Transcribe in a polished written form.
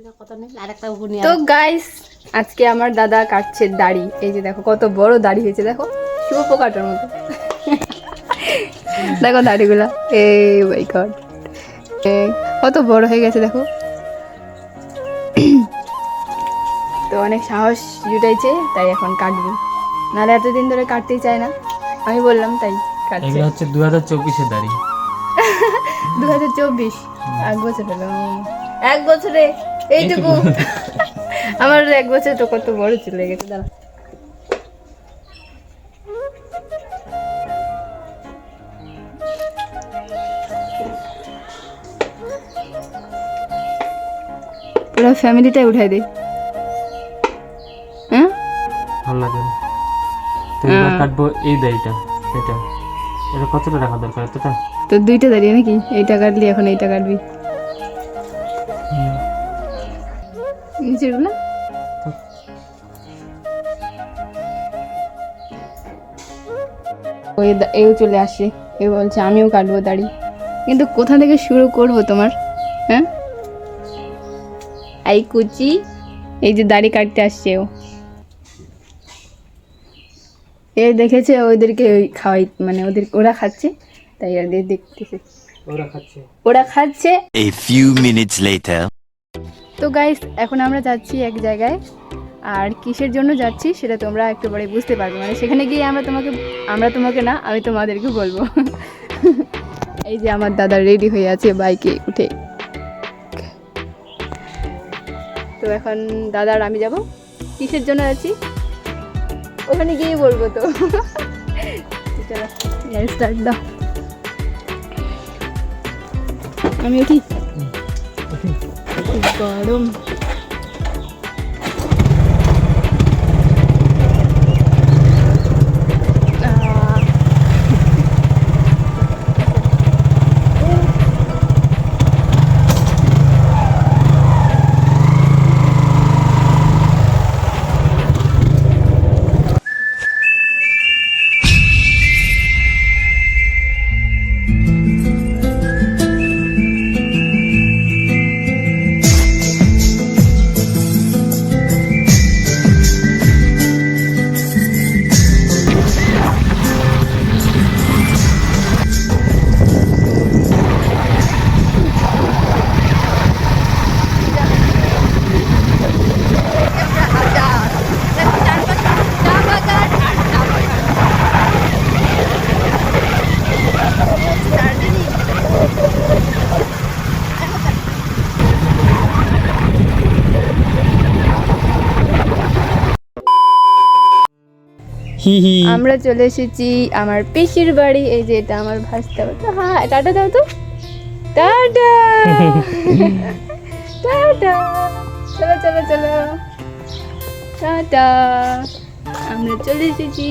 তো গাইস আজকে আমার দাদা কাটছে দাড়ি। এই যে দেখো কত বড় দাড়ি হয়েছে, দেখো শুয়োপোকাটার মতো। দেখো দাড়িগুলা, এই মাই গড কত বড় হয়ে গেছে দেখো। তো অনেক সাহস জুটাইছে, তাই এখন কাটবো, নাহলে এতদিন ধরে কাটতেই চায় না। আমি বললাম তাই কাটছে। এগুলো হচ্ছে 2024 এর দাড়ি। 2024 এক বছর হলো। এক বছরে এইটুকু। আমার এক বছর তো কত বড় চলে গেছে। দাঁড়া, পুরো ফ্যামিলিটাই উঠাই দে। হ্যাঁ ভালো লাগে। তো এবার কাটবো এই দাড়িটা। এটা এটা কতটা রাখা দরকার? এতটা? তো দুইটা দাঁড়িয়ে নাকি? এইটা কাটলি, এখন এইটা কাটবি। নিচের গুলো ওই এও চলে আসে, এ বলছে আমিও কাটবো দাড়ি, কিন্তু কোথা থেকে শুরু করব তোমার? হ্যাঁ এই কুচি, এই যে দাড়ি কাটতে আসছে ও, এ দেখেছে ওদেরকে খাওয়াই, মানে ওরা খাচ্ছে তাই ওদের দেখতেছে, ওরা খাচ্ছে। A few minutes later. তো গাইস এখন আমরা যাচ্ছি এক জায়গায়, আর কিসের জন্য যাচ্ছি সেটা তোমরা একটু পরে বুঝতে পারবে। মানে সেখানে গিয়ে আমরা তোমাকে না, আমি তোমাদেরকে বলবো। এই যে আমার দাদা রেডি হয়ে আছে বাইকে উঠে। তো এখন দাদা আর আমি যাব, কিসের জন্য যাচ্ছি ওখানে গিয়ে বলবো। তো চলো স্টার্ট দাও। আমি উঠি, গরম। আমরা চলে এসেছি আমার পিসির বাড়ি। এই যে এটা আমার ভাস্তা। হ্যাঁ টাটা দাও তো, টাটা টাটা, চলো চলো চলো টাটা, আমরা চলে এসেছি।